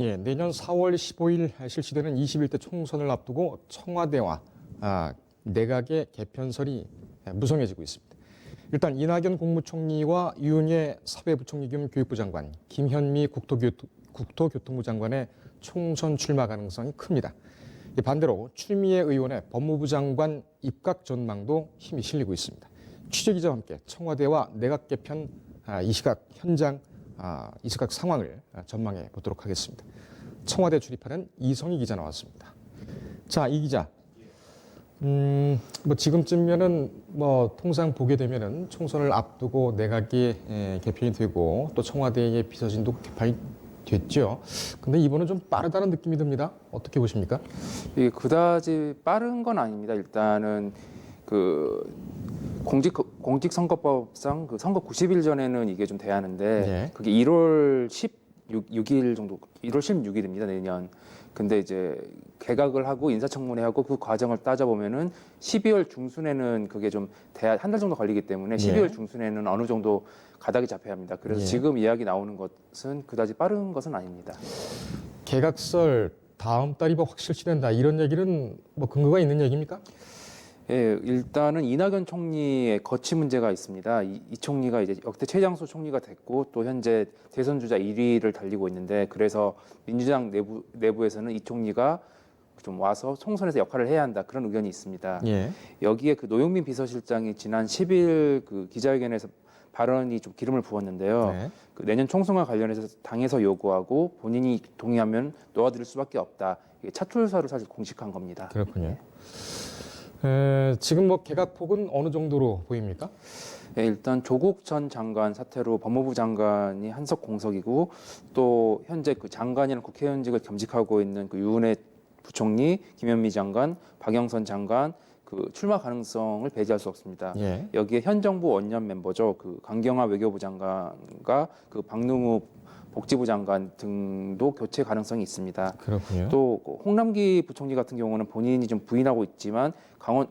예, 내년 4월 15일 실시되는 21대 총선을 앞두고 청와대와 내각의 개편설이 무성해지고 있습니다. 일단 이낙연 국무총리와 유은혜 사회부총리 겸 교육부 장관, 김현미 국토교통부 장관의 총선 출마 가능성이 큽니다. 반대로 추미애 의원의 법무부 장관 입각 전망도 힘이 실리고 있습니다. 취재기자와 함께 청와대와 내각 개편 이 시각 현장 이 시각 상황을 전망해 보도록 하겠습니다. 청와대 출입하는 이성희 기자 나왔습니다. 자, 이 기자. 지금쯤이면은 통상 보게 되면은 총선을 앞두고 내각이 개편이 되고 또 청와대의 비서진도 개편이 됐죠. 근데 이번은 좀 빠르다는 느낌이 듭니다. 어떻게 보십니까? 이게 그다지 빠른 건 아닙니다. 일단은 공직선거법상 선거 90일 전에는 이게 좀 돼야 하는데 네. 그게 1월 16일 정도, 1월 16일입니다, 내년. 근데 이제 개각을 하고 인사청문회 하고 그 과정을 따져보면은 12월 중순에는 그게 좀 돼야 한 달 정도 걸리기 때문에 12월 중순에는 어느 정도 가닥이 잡혀야 합니다. 그래서 지금 이야기 나오는 것은 그다지 빠른 것은 아닙니다. 개각설 다음 달이 확 실시된다 이런 얘기는 근거가 있는 얘기입니까? 예, 일단은 이낙연 총리의 거취 문제가 있습니다. 이 총리가 이제 역대 최장수 총리가 됐고 또 현재 대선 주자 1위를 달리고 있는데 그래서 민주당 내부에서는 이 총리가 좀 와서 총선에서 역할을 해야 한다 그런 의견이 있습니다. 예. 여기에 노영민 비서실장이 지난 10일 기자회견에서 발언이 좀 기름을 부었는데요. 네. 내년 총선과 관련해서 당에서 요구하고 본인이 동의하면 놓아드릴 수밖에 없다. 이게 차출서를 사실 공식한 겁니다. 그렇군요. 지금 개각폭은 어느 정도로 보입니까? 네, 일단 조국 전 장관 사태로 법무부 장관이 한석 공석이고 또 현재 장관이랑 국회의원직을 겸직하고 있는 유은혜 부총리, 김현미 장관, 박영선 장관 출마 가능성을 배제할 수 없습니다. 예. 여기에 현 정부 원년 멤버죠. 강경화 외교부 장관과 박능우 복지부 장관 등도 교체 가능성이 있습니다. 그렇군요. 또 홍남기 부총리 같은 경우는 본인이 좀 부인하고 있지만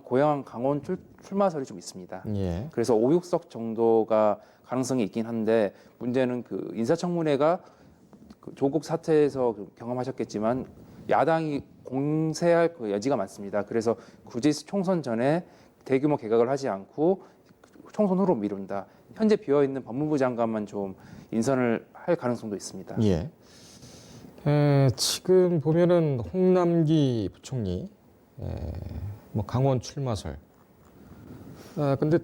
고향 강원 출마설이 좀 있습니다. 예. 그래서 5, 6석 정도가 가능성이 있긴 한데 문제는 인사청문회가 조국 사태에서 경험하셨겠지만 야당이 공세할 여지가 많습니다. 그래서 굳이 총선 전에 대규모 개각을 하지 않고 총선 후로 미룬다. 현재 비어있는 법무부 장관만 좀 인선을 할 가능성도 있습니다. 예. 지금 보면은 홍남기 부총리, 강원 출마설. 근데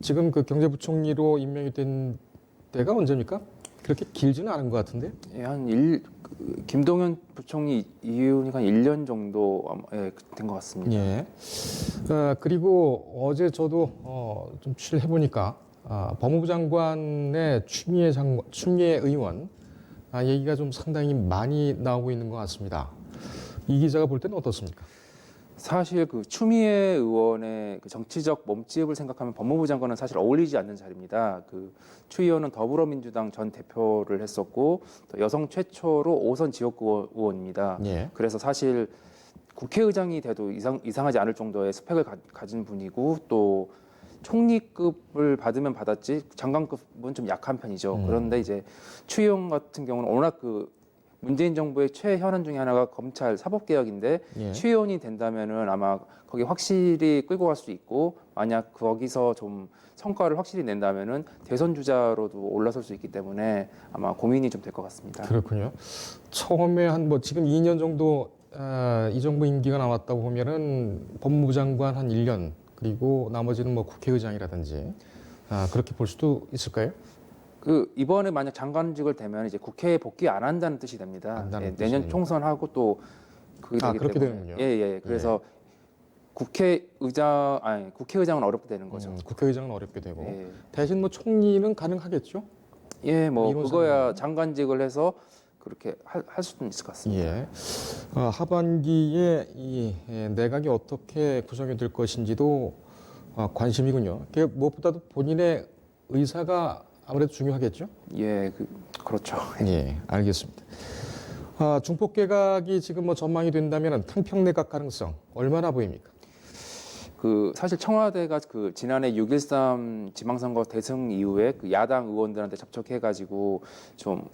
지금 경제부총리로 임명이 된 때가 언제입니까? 그렇게 길지는 않은 것 같은데? 예, 김동연 부총리 이후니까 1년 정도 된 것 같습니다. 예. 그리고 어제 저도 좀 취재를 해보니까 법무부 장관의 추미애 의원 얘기가 좀 상당히 많이 나오고 있는 것 같습니다. 이 기자가 볼 때는 어떻습니까? 사실 추미애 의원의 정치적 몸집을 생각하면 법무부 장관은 사실 어울리지 않는 자리입니다. 추 의원은 더불어민주당 전 대표를 했었고 또 여성 최초로 5선 지역구 의원입니다. 예. 그래서 사실 국회의장이 돼도 이상하지 않을 정도의 스펙을 가진 분이고 또 총리급을 받으면 받았지 장관급은 좀 약한 편이죠. 그런데 이제 추 의원 같은 경우는 워낙 문재인 정부의 최현안 중에 하나가 검찰 사법개혁인데 예. 추 의원이 된다면은 아마 거기 확실히 끌고 갈 수 있고 만약 거기서 좀 성과를 확실히 낸다면은 대선 주자로도 올라설 수 있기 때문에 아마 고민이 좀 될 것 같습니다. 그렇군요. 처음에 지금 2년 정도 이 정부 임기가 나왔다고 보면은 법무부 장관 한 1년 그리고 나머지는 국회의장이라든지 그렇게 볼 수도 있을까요? 이번에 만약 장관직을 되면 이제 국회에 복귀 안 한다는 뜻이 됩니다. 내년 뜻이군요. 총선하고 또 그게 되기 그렇게 때문에. 되는군요. 예. 그래서 국회의장은 어렵게 되는 거죠. 국회의장은 어렵게 되고 예. 대신 총리는 가능하겠죠? 예, 이론상으로. 그거야 장관직을 해서 그렇게 할 수는 있을 것 같습니다. 예. 하반기에 이 내각이 어떻게 구성이 될 것인지도 관심이군요. 무엇보다도 본인의 의사가 아무래도 중요하겠죠? 예, 그렇죠. 예, 알겠습니다. 중폭 개각이 지금 전망이 된다면 탕평내각 가능성 얼마나 보입니까? 사실 청와대가 지난해 6.13 지방선거 대승 이후에 야당 의원들한테 접촉해가지고 좀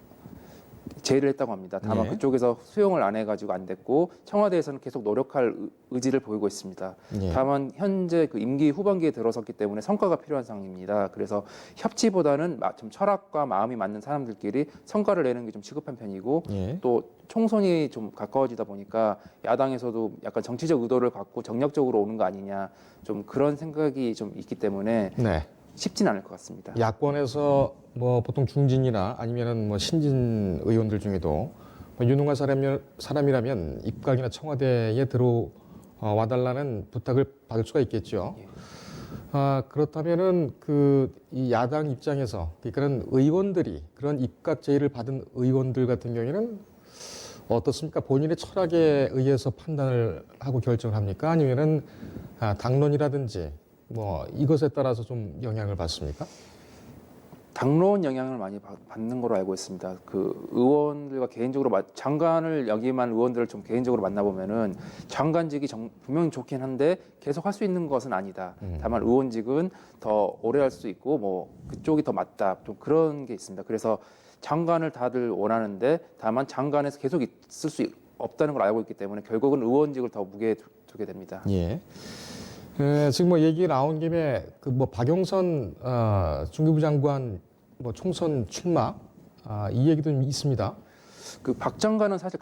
제의를 했다고 합니다. 다만 예. 그쪽에서 수용을 안 해가지고 안 됐고 청와대에서는 계속 노력할 의지를 보이고 있습니다. 예. 다만 현재 그 임기 후반기에 들어섰기 때문에 성과가 필요한 상황입니다. 그래서 협치보다는 좀 철학과 마음이 맞는 사람들끼리 성과를 내는 게 좀 시급한 편이고 예. 또 총선이 좀 가까워지다 보니까 야당에서도 약간 정치적 의도를 갖고 정략적으로 오는 거 아니냐 좀 그런 생각이 좀 있기 때문에 네. 쉽진 않을 것 같습니다. 야권에서 뭐 보통 중진이나 아니면은 뭐 신진 의원들 중에도 뭐 유능한 사람이라면 입각이나 청와대에 들어와달라는 부탁을 받을 수가 있겠죠. 예. 그렇다면은 이 야당 입장에서 그런 의원들이 그런 입각 제의를 받은 의원들 같은 경우에는 어떻습니까? 본인의 철학에 의해서 판단을 하고 결정을 합니까? 아니면은 당론이라든지 뭐 이것에 따라서 좀 영향을 받습니까? 당론 영향을 많이 받는 걸로 알고 있습니다. 그 의원들과 개인적으로 장관을 역임한 의원들을 좀 개인적으로 만나보면은 장관직이 분명히 좋긴 한데 계속 할 수 있는 것은 아니다. 다만 의원직은 더 오래 할 수 있고 뭐 그쪽이 더 맞다. 좀 그런 게 있습니다. 그래서 장관을 다들 원하는데 다만 장관에서 계속 있을 수 없다는 걸 알고 있기 때문에 결국은 의원직을 더 무게에 두게 됩니다. 예. 지금 뭐 얘기 나온 김에 그 뭐 박영선 중기부 장관 뭐 총선 출마 이 얘기도 좀 있습니다. 그 박 장관은 사실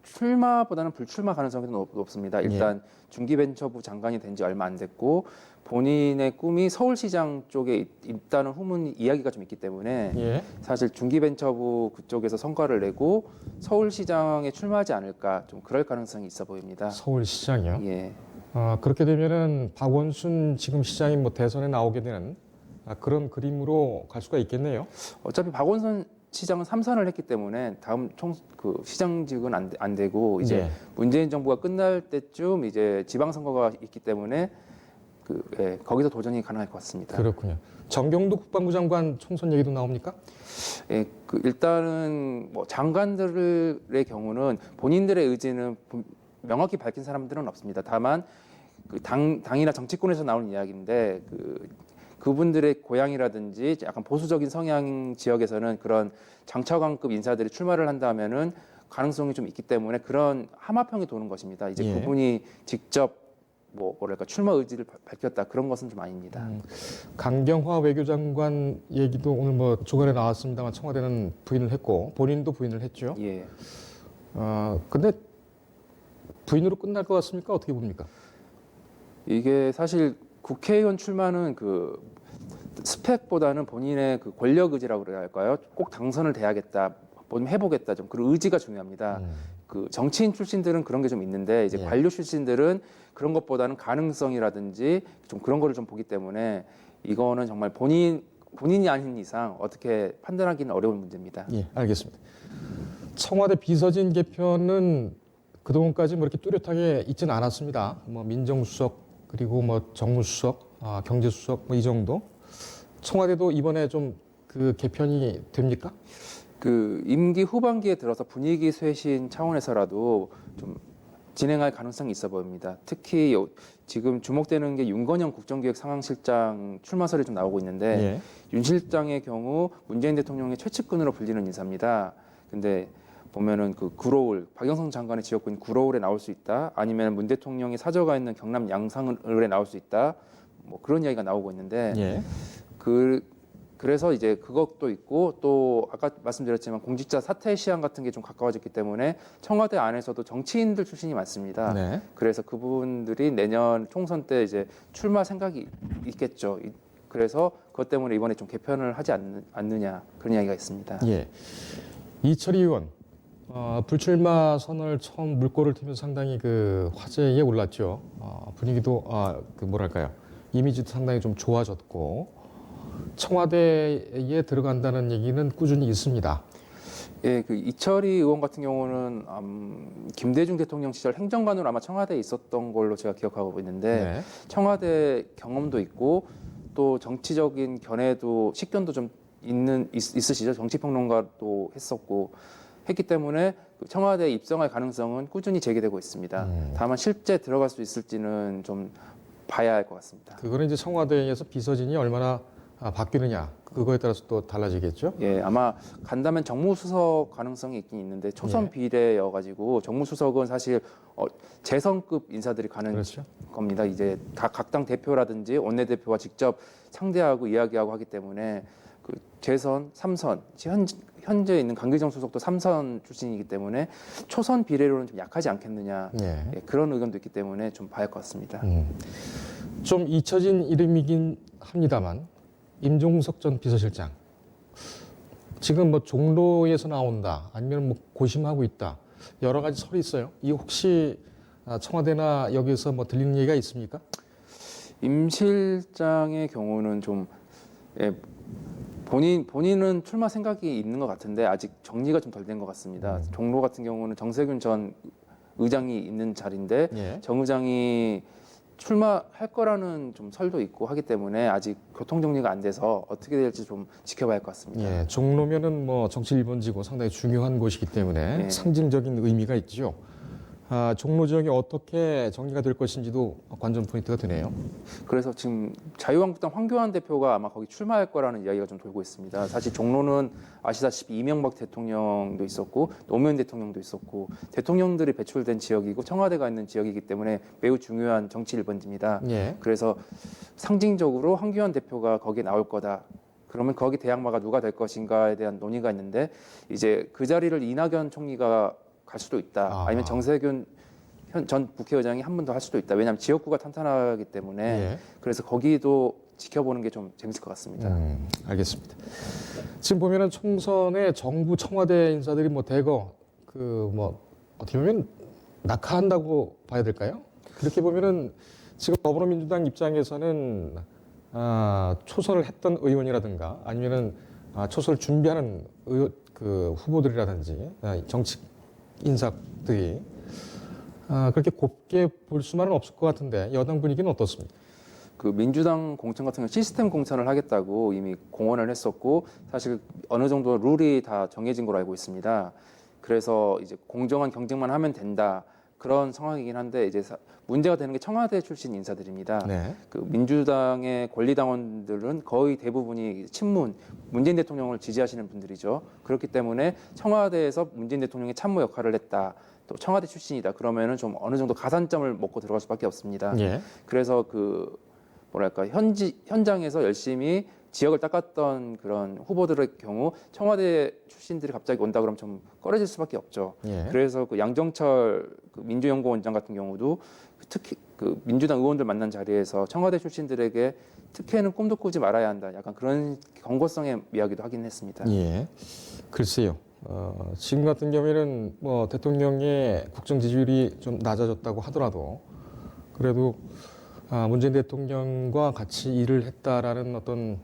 출마보다는 불출마 가능성이 높습니다. 일단 중기벤처부 장관이 된 지 얼마 안 됐고 본인의 꿈이 서울시장 쪽에 있다는 이야기가 좀 있기 때문에 예. 사실 중기벤처부 그쪽에서 성과를 내고 서울시장에 출마하지 않을까 좀 그럴 가능성이 있어 보입니다. 서울시장이요. 예. 그렇게 되면은 박원순 지금 시장이 뭐 대선에 나오게 되는 그런 그림으로 갈 수가 있겠네요. 어차피 박원순 시장은 3선을 했기 때문에 다음 시장직은 안 되고 이제 예. 문재인 정부가 끝날 때쯤 이제 지방선거가 있기 때문에 거기서 도전이 가능할 것 같습니다. 그렇군요. 정경도 국방부 장관 총선 얘기도 나옵니까? 예, 일단은 뭐 장관들의 경우는 본인들의 의지는 명확히 밝힌 사람들은 없습니다. 다만 당이나 정치권에서 나오는 이야기인데 그분들의 고향이라든지 약간 보수적인 성향 지역에서는 그런 장차관급 인사들이 출마를 한다면은 가능성이 좀 있기 때문에 그런 함화평이 도는 것입니다. 이제 예. 그분이 직접 뭐랄까 출마 의지를 밝혔다 그런 것은 좀 아닙니다. 강경화 외교장관 얘기도 오늘 뭐 주간에 나왔습니다만 청와대는 부인을 했고 본인도 부인을 했죠. 예. 근데 부인으로 끝날 것 같습니까? 어떻게 봅니까? 이게 사실 국회의원 출마는 스펙보다는 본인의 권력 의지라고 그래야 할까요? 꼭 당선을 돼야겠다, 뭐 해보겠다, 좀 그런 의지가 중요합니다. 정치인 출신들은 그런 게 좀 있는데 이제 예. 관료 출신들은 그런 것보다는 가능성이라든지 좀 그런 거를 좀 보기 때문에 이거는 정말 본인이 아닌 이상 어떻게 판단하기는 어려운 문제입니다. 예, 알겠습니다. 청와대 비서진 개편은 그동안까지 뭐 이렇게 뚜렷하게 있지는 않았습니다. 뭐 민정수석 그리고 뭐 정무수석, 경제수석 뭐 이 정도. 청와대도 이번에 좀 개편이 됩니까? 임기 후반기에 들어서 분위기 쇄신 차원에서라도 좀 진행할 가능성이 있어 보입니다. 특히 지금 주목되는 게 윤건영 국정기획상황실장 출마설이 좀 나오고 있는데 예. 윤 실장의 경우 문재인 대통령의 최측근으로 불리는 인사입니다. 근데 보면은 구로울 박영선 장관의 지역구인 구로울에 나올 수 있다. 아니면 문 대통령이 사저가 있는 경남 양산을에 나올 수 있다. 뭐 그런 이야기가 나오고 있는데 예. 그래서 이제 그것도 있고 또 아까 말씀드렸지만 공직자 사퇴 시한 같은 게 좀 가까워졌기 때문에 청와대 안에서도 정치인들 출신이 많습니다. 네. 그래서 그분들이 내년 총선 때 이제 출마 생각이 있겠죠. 그래서 그것 때문에 이번에 좀 개편을 하지 않느냐 그런 이야기가 있습니다. 예. 이철희 의원 불출마 선언을 처음 물꼬를 트면서 상당히 화제에 올랐죠. 분위기도 뭐랄까요, 이미지도 상당히 좀 좋아졌고 청와대에 들어간다는 얘기는 꾸준히 있습니다. 예, 이철희 의원 같은 경우는 김대중 대통령 시절 행정관으로 아마 청와대에 있었던 걸로 제가 기억하고 있는데 네. 청와대 경험도 있고 또 정치적인 견해도 식견도 좀 있으시죠. 정치평론가도 했기 때문에 청와대에 입성할 가능성은 꾸준히 제기되고 있습니다. 다만 실제 들어갈 수 있을지는 좀 봐야 할 것 같습니다. 그거는 이제 청와대에서 비서진이 얼마나 바뀌느냐 그거에 따라서 또 달라지겠죠. 예, 아마 간다면 정무수석 가능성이 있긴 있는데 초선 예. 비례여가지고 정무수석은 사실 재선급 인사들이 가는 그렇죠. 겁니다. 이제 각 당 대표라든지 원내대표와 직접 상대하고 이야기하고 하기 때문에 그 재선, 3선, 현재 있는 강기정 수석도 3선 출신이기 때문에 초선 비례로는 좀 약하지 않겠느냐 예. 예, 그런 의견도 있기 때문에 좀 봐야 할 것 같습니다. 좀 잊혀진 이름이긴 합니다만 임종석 전 비서실장 지금 뭐 종로에서 나온다 아니면 뭐 고심하고 있다 여러 가지 설이 있어요. 이 혹시 청와대나 여기서 뭐 들리는 얘기가 있습니까? 임 실장의 경우는 좀 예, 본인은 출마 생각이 있는 것 같은데 아직 정리가 좀 덜 된 것 같습니다. 종로 같은 경우는 정세균 전 의장이 있는 자리인데 예. 정 의장이 출마할 거라는 좀 설도 있고 하기 때문에 아직 교통 정리가 안 돼서 어떻게 될지 좀 지켜봐야 할 것 같습니다. 예, 종로면은 뭐 정치 1번지고 상당히 중요한 곳이기 때문에 예. 상징적인 의미가 있죠. 종로 지역이 어떻게 정리가 될 것인지도 관전 포인트가 되네요. 그래서 지금 자유한국당 황교안 대표가 아마 거기 출마할 거라는 이야기가 좀 돌고 있습니다. 사실 종로는 아시다시피 이명박 대통령도 있었고 노무현 대통령도 있었고 대통령들이 배출된 지역이고 청와대가 있는 지역이기 때문에 매우 중요한 정치 1번지입니다. 예. 그래서 상징적으로 황교안 대표가 거기에 나올 거다. 그러면 거기 대항마가 누가 될 것인가에 대한 논의가 있는데 이제 그 자리를 이낙연 총리가 갈 수도 있다. 아니면 정세균 전 국회의장이 한 번 더 할 수도 있다. 왜냐하면 지역구가 탄탄하기 때문에 예. 그래서 거기도 지켜보는 게 좀 재밌을 것 같습니다. 알겠습니다. 지금 보면은 총선에 정부 청와대 인사들이 뭐 대거 그 뭐 어떻게 보면 낙하한다고 봐야 될까요? 그렇게 보면은 지금 더불어민주당 입장에서는 초선을 했던 의원이라든가 아니면은 초선을 준비하는 그 후보들이라든지 정치 인사들이 그렇게 곱게 볼 수만은 없을 것 같은데 여당 분위기는 어떻습니까? 그 민주당 공천 같은 경우 시스템 공천을 하겠다고 이미 공언을 했었고 사실 어느 정도 룰이 다 정해진 걸로 알고 있습니다. 그래서 이제 공정한 경쟁만 하면 된다. 그런 상황이긴 한데 이제 문제가 되는 게 청와대 출신 인사들입니다. 네. 그 민주당의 권리당원들은 거의 대부분이 친문, 문재인 대통령을 지지하시는 분들이죠. 그렇기 때문에 청와대에서 문재인 대통령의 참모 역할을 했다. 또 청와대 출신이다. 그러면은 좀 어느 정도 가산점을 먹고 들어갈 수밖에 없습니다. 예. 그래서 그 뭐랄까 현장에서 열심히 지역을 닦았던 그런 후보들의 경우 청와대 출신들이 갑자기 온다 그러면 좀 꺼려질 수밖에 없죠. 예. 그래서 그 양정철 그 민주연구원장 같은 경우도 특히 그 민주당 의원들 만난 자리에서 청와대 출신들에게 특혜는 꿈도 꾸지 말아야 한다. 약간 그런 경고성의 이야기도 하긴 했습니다. 예. 글쎄요. 지금 같은 경우에는 뭐 대통령의 국정 지지율이 좀 낮아졌다고 하더라도 그래도 문재인 대통령과 같이 일을 했다라는 어떤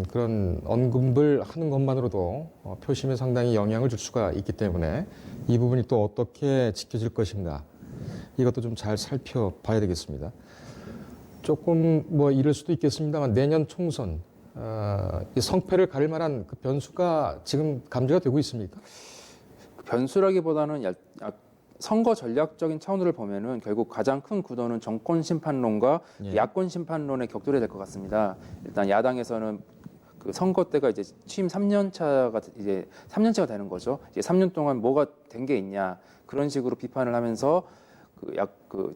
그런 언급을 하는 것만으로도 표심에 상당히 영향을 줄 수가 있기 때문에 이 부분이 또 어떻게 지켜질 것인가 이것도 좀 잘 살펴봐야 되겠습니다. 조금 뭐 이럴 수도 있겠습니다만 내년 총선 이 성패를 가릴 만한 그 변수가 지금 감지가 되고 있습니까? 변수라기보다는 선거 전략적인 차원으로 보면은 결국 가장 큰 구도는 정권 심판론과 예. 야권 심판론의 격돌이 될 것 같습니다. 일단 야당에서는 그 선거 때가 이제 취임 3년 차가 이제 3년째가 되는 거죠. 이제 3년 동안 뭐가 된 게 있냐 그런 식으로 비판을 하면서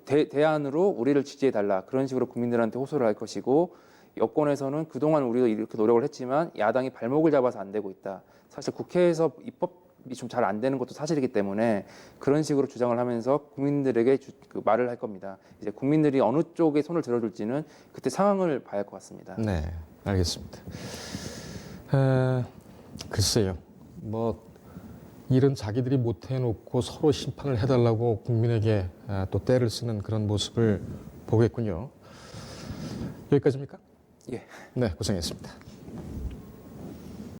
대안으로 우리를 지지해 달라 그런 식으로 국민들한테 호소를 할 것이고 여권에서는 그동안 우리도 이렇게 노력을 했지만 야당이 발목을 잡아서 안 되고 있다. 사실 국회에서 입법이 좀 잘 안 되는 것도 사실이기 때문에 그런 식으로 주장을 하면서 국민들에게 그 말을 할 겁니다. 이제 국민들이 어느 쪽에 손을 들어줄지는 그때 상황을 봐야 할 것 같습니다. 네, 알겠습니다. 글쎄요. 뭐 일은 자기들이 못 해놓고 서로 심판을 해달라고 국민에게 또 떼를 쓰는 그런 모습을 보겠군요. 여기까지입니까? 예. 네, 고생했습니다.